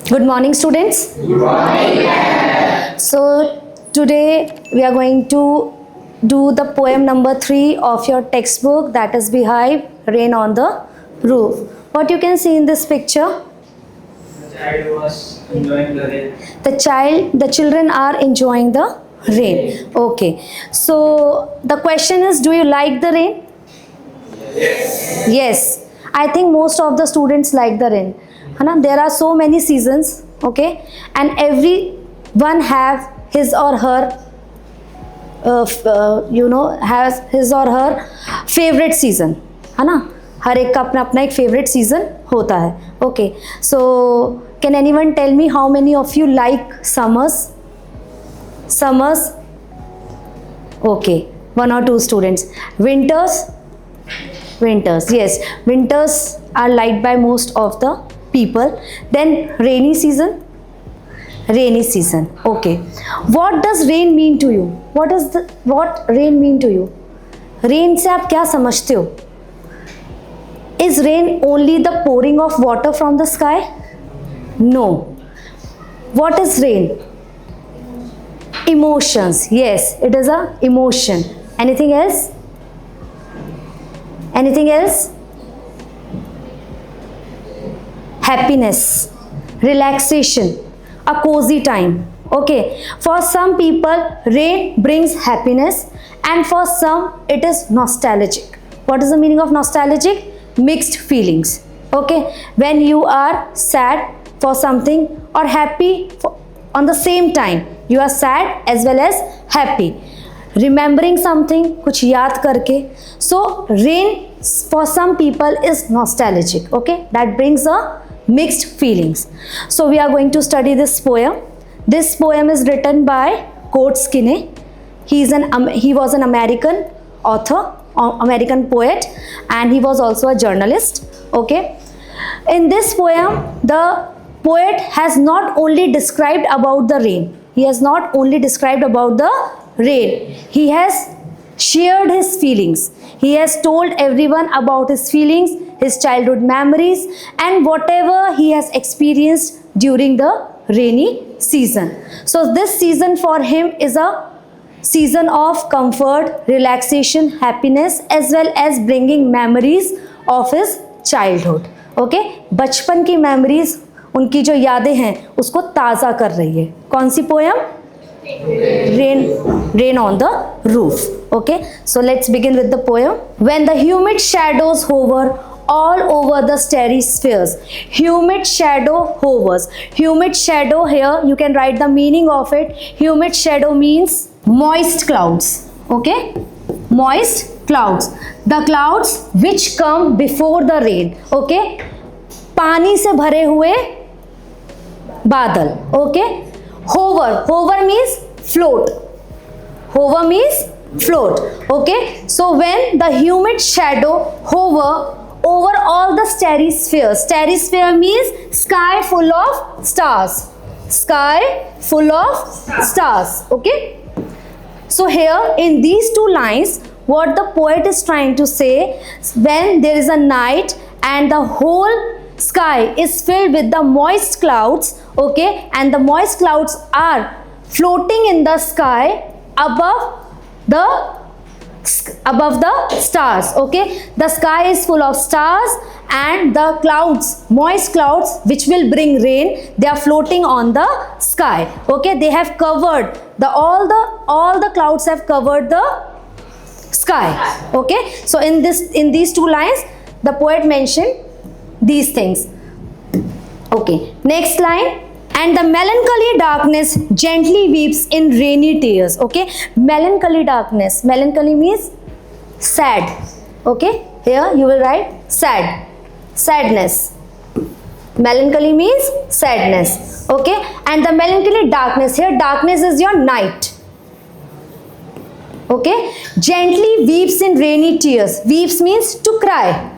Good morning, students. Good morning. So today we are going to do the poem number 3 of your textbook, that is Beehive, Rain on the Roof. What you can see in this picture? The child was enjoying the rain. The children are enjoying the rain. Okay. So the question is, do you like the rain? Yes. Yes. I think most of the students like the rain. There are so many seasons, okay, and everyone have his or her has his or her favorite season, है ना. हर एक का अपना अपना एक favorite season होता है. Okay, so can anyone tell me how many of you like summers? Okay, 1 or 2 students. Winters, yes, winters are liked by most of the people. Then rainy season, okay. What does rain mean to you? What rain mean to you? Rain से आप क्या समझते हो? Is rain only the pouring of water from the sky? No. What is rain? Emotions. Yes, it is a emotion. Anything else? Happiness, relaxation, a cozy time. Okay, for some people rain brings happiness, and for some it is nostalgic. What is the meaning of nostalgic? Mixed feelings. Okay, when you are sad for something or happy on the same time, you are sad as well as happy, remembering something, कुछ याद करके. So rain for some people is nostalgic. Okay, that brings a mixed feelings. So we are going to study this poem. This poem is written by Coates Kinney. He was an American author, American poet, and he was also a journalist. Okay, in this poem the poet has not only described about the rain. He has not only described about the rain. He has shared his feelings. He has told everyone about his feelings, his childhood memories, and whatever he has experienced during the rainy season. So this season for him is a season of comfort, relaxation, happiness, as well as bringing memories of his childhood. Okay, बचपन की memories, उनकी जो यादें हैं उसको ताज़ा कर रही है. कौन सी poem? Rain on the Roof. Okay, so let's begin with the poem. When the humid shadows hover all over the starry spheres. Humid shadow hovers. Humid shadow, here you can write the meaning of it. Humid shadow means moist clouds. Okay, moist clouds, the clouds which come before the rain. Okay, पानी से भरे हुए बादल. Okay, hover means float. Hover means float. Okay, so when the humid shadow hover over all the starry spheres. Starry sphere means sky full of stars. Sky full of stars. Okay, so here in these 2 lines, what the poet is trying to say, when there is a night and the whole sky is filled with the moist clouds, okay, and the moist clouds are floating in the sky above the stars. Okay, the sky is full of stars and the clouds, moist clouds which will bring rain, they are floating on the sky. Okay, they have covered all the clouds have covered the sky. Okay, so in these 2 lines the poet mentioned these things. Okay, next line. And the melancholy darkness gently weeps in rainy tears. Okay, melancholy darkness. Melancholy means sad. Okay, here you will write sad. Sadness. Melancholy means sadness. Okay, and the melancholy darkness, here darkness is your night. Okay, gently weeps in rainy tears. Weeps means to cry.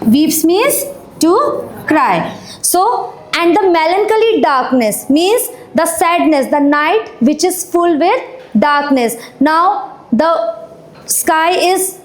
Weeps means to cry. So, and the melancholy darkness means the sadness, the night which is full with darkness. Now the sky is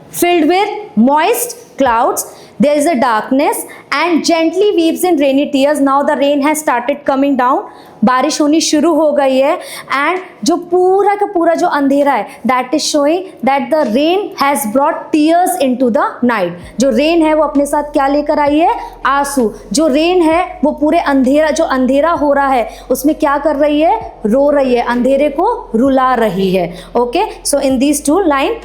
filled with moist clouds there is a darkness and gently weeps in rainy tears. Now the rain has started coming down. बारिश होनी शुरू हो गई है and जो पूरा का पूरा जो अंधेरा है that is showing that the rain has brought tears into the night. जो रेन है वो अपने साथ क्या लेकर आई है? आंसू. जो रेन है वो पूरे अंधेरा, जो अंधेरा हो रहा है उसमें क्या कर रही है? रो रही है, अंधेरे को रुला रही है. Okay, so in these two line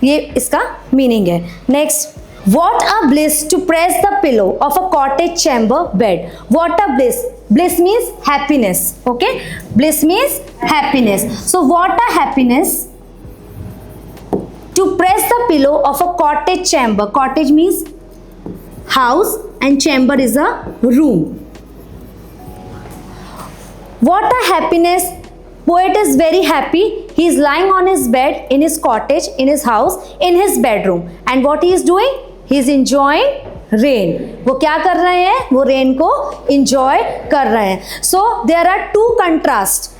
ये इसका मीनिंग है. Next, what a bliss to press the pillow of a cottage chamber bed. What a bliss. Bliss means happiness. Okay, bliss means happiness. So what a happiness to press the pillow of a cottage chamber. Cottage means house and chamber is a room. What a happiness. Poet is very happy. He is lying on his bed in his cottage, in his house, in his bedroom. And what he is doing? He is enjoying rain. वो क्या कर रहे हैं? वो rain को enjoy कर रहे हैं. So there are two contrasts.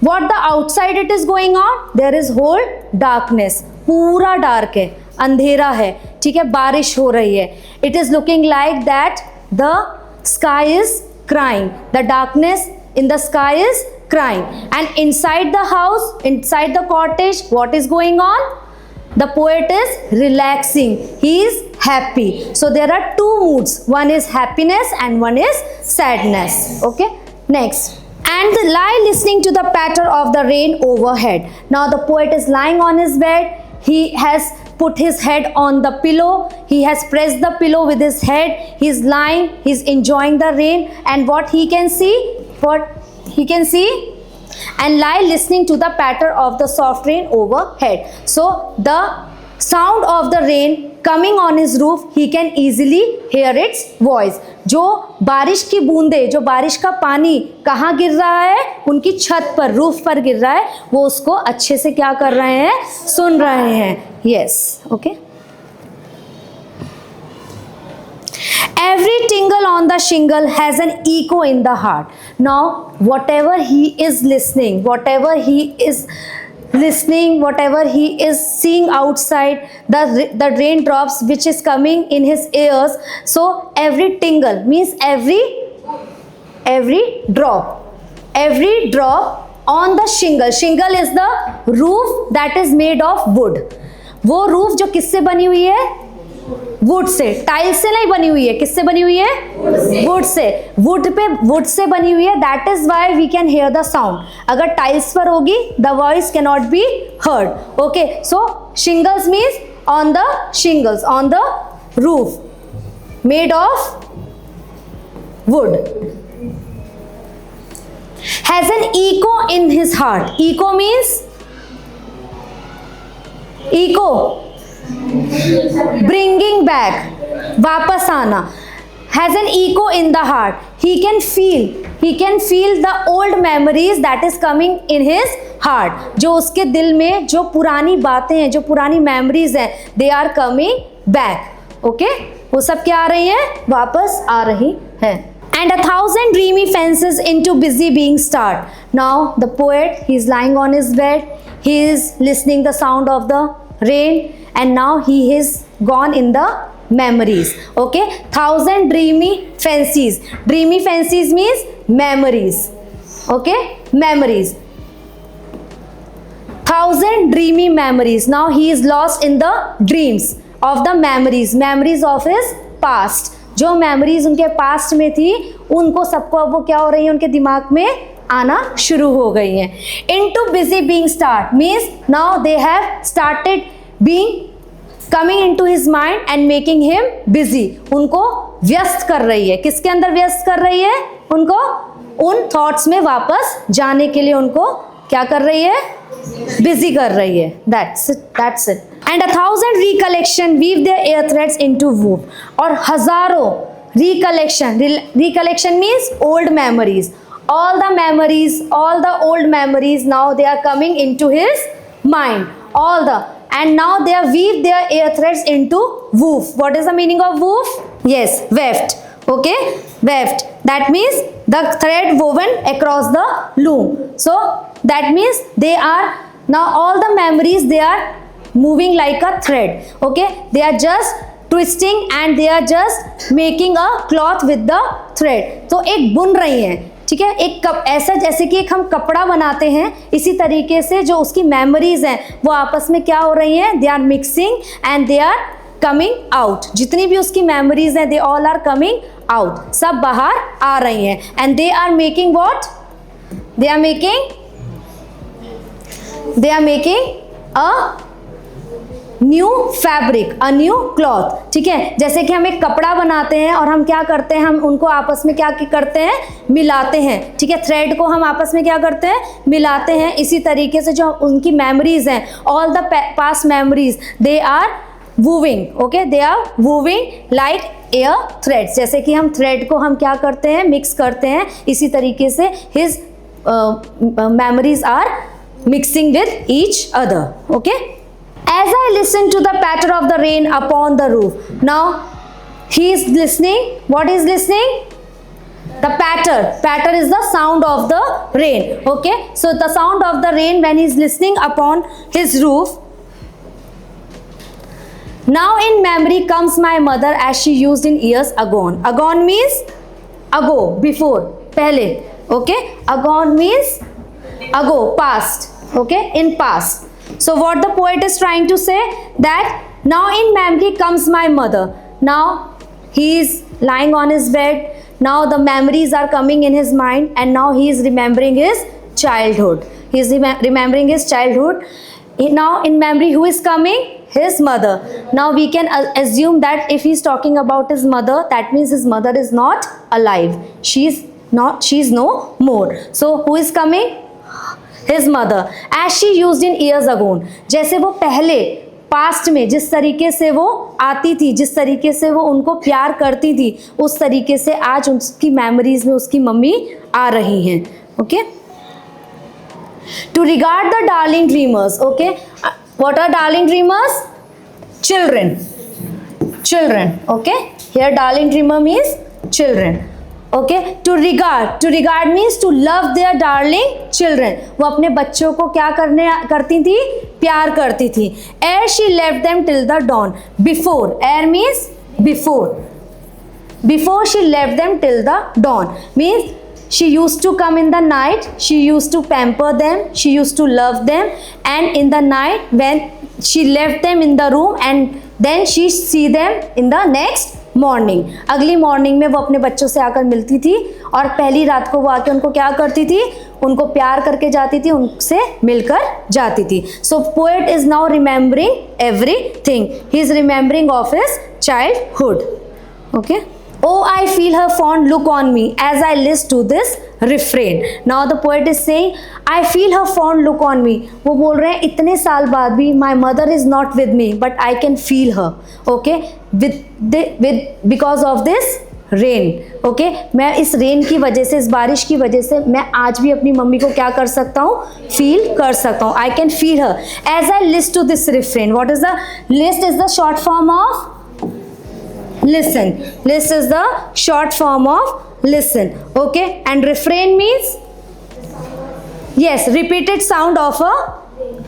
What the outside it is going on? There is whole darkness. पूरा dark है, अंधेरा है. ठीक है, बारिश हो रही है. It is looking like that the sky is crying. The darkness in the sky is crying. And inside the house, inside the cottage, what is going on? The poet is relaxing. He is happy. So there are two moods. One is happiness and one is sadness. Okay. Next. And lie listening to the patter of the rain overhead. Now the poet is lying on his bed. He has put his head on the pillow. He has pressed the pillow with his head. He is lying. He is enjoying the rain. And what he can see? What he can see? And lie listening to the patter of the soft rain overhead. So the sound of the rain coming on his roof, he can easily hear its voice. जो बारिश की बूंदे, जो बारिश का पानी कहाँ गिर रहा है? उनकी छत पर, रूफ पर गिर रहा है. वो उसको अच्छे से क्या कर रहे हैं? सुन रहे हैं. Yes, okay. Every tingle on the shingle has an echo in the heart. Now, whatever he is listening, whatever he is seeing outside, the raindrops which is coming in his ears. So every tingle means every drop on the shingle. Shingle is the roof that is made of wood. वो roof जो किससे बनी हुई है? Would say. Tile से नहीं बनी हुई है. किससे बनी हुई है? Would say. वुड से बनी हुई है. That is why we can hear the sound. अगर टाइल्स पर होगी the voice can not be heard. Okay, so shingles means on the shingles, on the roof made of wood. Has an echo in his heart. Echo means echo, bringing back, वापस आना. Has an echo in the heart. He can feel the old memories that is coming in his heart. जो उसके दिल में जो पुरानी बातें हैं, जो पुरानी memories हैं, they are coming back. Okay? वो सब क्या आ रही हैं? वापस आ रही हैं. And 1,000 dreamy fancies into busy being start. Now the poet, he is lying on his bed. He is listening the sound of the rain. And now he is gone in the memories. Okay, 1,000 dreamy fancies. Dreamy fancies means memories. Okay, memories. 1,000 dreamy memories. Now he is lost in the dreams of the memories of his past. जो memories उनके past में थी, उनको सबको अब वो क्या हो रही है? उनके दिमाग में आना शुरू हो गई हैं. Into busy being start means now they have started being coming into his mind and making him busy. उनको व्यस्त कर रही है. किसके अंदर व्यस्त कर रही है? उनको उन थॉट्स में वापस जाने के लिए उनको क्या कर रही है? बिजी कर रही है. That's it. And 1,000 recollection weave their air threads into woof. और हजारों recollection means old memories. All the old memories now they are coming into his mind. And now they have weaved their air threads into woof. What is the meaning of woof? Yes, weft. Okay, weft. That means the thread woven across the loom. So that means they are now all the memories, they are moving like a thread. Okay, they are just twisting and they are just making a cloth with the thread. तो एक बुन रही हैं, ठीक है, एक cup ऐसा जैसे कि एक हम कपड़ा बनाते हैं, इसी तरीके से जो उसकी मेमोरीज हैं वो आपस में क्या हो रही हैं, they are mixing and they are coming out. जितनी भी उसकी मेमोरीज हैं, they all are coming out, सब बाहर आ रही हैं. And they are making what, they are making a new fabric, a new cloth. ठीक है, जैसे कि हम एक कपड़ा बनाते हैं और हम क्या करते हैं, हम उनको आपस में क्या करते हैं, मिलाते हैं. ठीक है, थ्रेड को हम आपस में क्या करते हैं, मिलाते हैं. इसी तरीके से जो उनकी मेमोरीज हैं, all the past memories, they are weaving. Okay, they are weaving like air threads. जैसे कि हम थ्रेड को हम क्या करते हैं, मिक्स करते हैं, इसी तरीके से his memories are mixing with each other. Okay, as I listen to the patter of the rain upon the roof, now he is listening. What is listening? The patter is the sound of the rain. Okay, so the sound of the rain when he is listening upon his roof. Now in memory comes my mother as she used in years agone. Agone means ago, before, pehle. Okay, agone means ago, past. Okay, in past. So what the poet is trying to say, that now in memory comes my mother. Now he is lying on his bed. Now the memories are coming in his mind, and now he is remembering his childhood. He is remembering his childhood. Now in memory, who is coming? His mother. Now we can assume that if he is talking about his mother, that means his mother is not alive. She is no more. So who is coming? His mother. As she used in years ago. जैसे वो पहले past में जिस तरीके से वो आती थी, जिस तरीके से वो उनको प्यार करती थी, उस तरीके से आज उसकी मेमोरीज में उसकी मम्मी आ रही हैं. Okay, to regard the darling dreamers. Okay, what are darling dreamers? Children. Okay, here darling dreamer means children. Okay, to regard means to love their darling children. वो अपने बच्चों को क्या करती थी, प्यार करती थी. Ere she left them till the dawn. Ere means before she left them till the dawn means she used to come in the night, she used to pamper them, she used to love them, and in the night when she left them in the room, and then she see them in the next morning. अगली morning में वो अपने बच्चों से आकर मिलती थी और पहली रात को वो आके उनको क्या करती थी, उनको प्यार करके जाती थी, उनसे मिलकर जाती थी. So poet is now remembering everything. He is remembering of his childhood. Okay, oh I feel her fond look on me as I listen to this refrain. Now the poet is saying I feel her fond look on me. वो बोल रहे हैं इतने साल बाद भी my mother is not with me but I can feel her. Okay, because of this rain. Okay, मैं इस रेन की वजह से, इस बारिश की वजह से मैं आज भी अपनी मम्मी को क्या कर सकता हूँ, फील कर सकता हूँ. I can feel her as I listen to this refrain. What is the list? Is the short form of listen. List is the short form of listen. Okay, and refrain means yes, repeated sound of a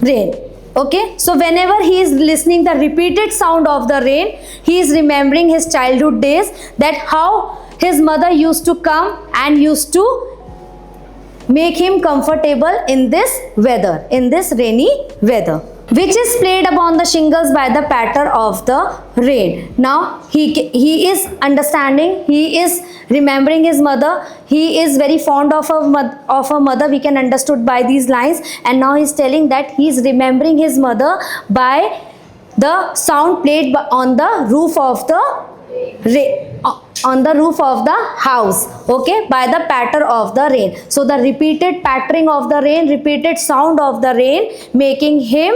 rain. Okay, so whenever he is listening the repeated sound of the rain, he is remembering his childhood days, that how his mother used to come and used to make him comfortable in this weather, in this rainy weather, which is played upon the shingles by the patter of the rain. Now he is understanding, he is remembering his mother, he is very fond of her mother, we can understood by these lines. And now he is telling that he is remembering his mother by the sound played on the roof of the house. Okay, by the patter of the rain. So the repeated pattering of the rain, repeated sound of the rain, making him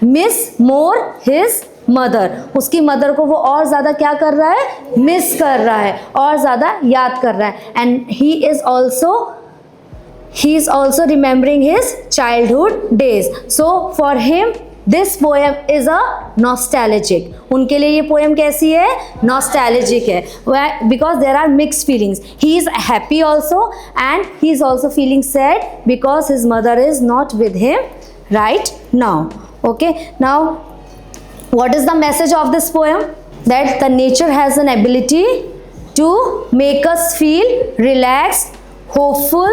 miss more his mother. उसकी mother को वो और ज़्यादा क्या कर रहा है, miss कर रहा है, और ज़्यादा याद कर रहा है. And he is also remembering his childhood days. So for him this poem is a nostalgic. उनके लिए ये पोएम कैसी है, नॉस्टैल्जिक है, because there are mixed feelings. He is happy also and he is also feeling sad because his mother is not with him right now. Okay, now what is the message of this poem? that the nature has an ability to make us feel relaxed, hopeful,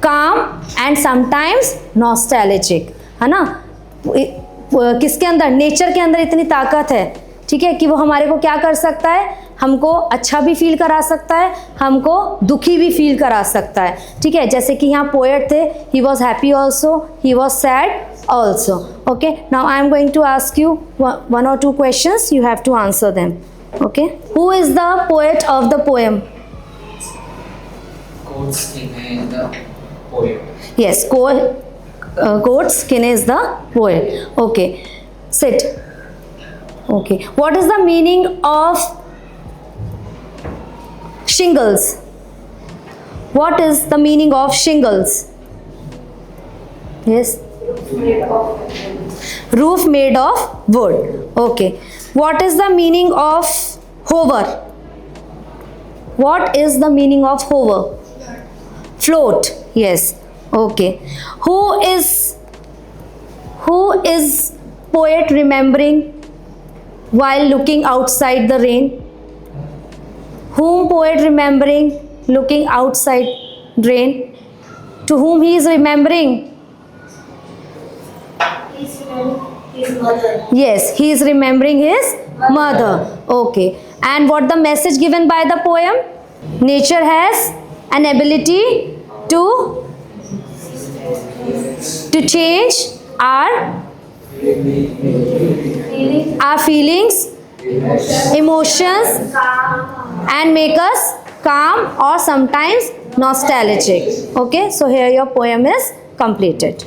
calm and sometimes nostalgic, है ना. किसके अंदर, nature के अंदर इतनी ताकत है, ठीक है, कि वो हमारे को क्या कर सकता है, हमको अच्छा भी फील करा सकता है, हमको दुखी भी फील करा सकता है, ठीक है. जैसे कि यहाँ पोएट थे, he was happy also, he was sad also. Okay, now I am going to ask you 1 or 2 questions, you have to answer them. Okay, who is the poet of the poem? Coatskin is the poet. Yes, Coatskin is the poet. Okay, sit. Okay, what is the meaning of shingles? What is the meaning of shingles? Yes, roof made of wood. Okay, what is the meaning of hover? What is the meaning of hover? Float. Yes. Okay, who is poet remembering while looking outside the rain? Whom poet remembering looking outside rain? To whom he is remembering? His mother. Yes, he is remembering his mother. Okay, and what the message given by the poem? Nature has an ability to change our feelings, emotions and make us calm or sometimes nostalgic. Okay, so here your poem is completed.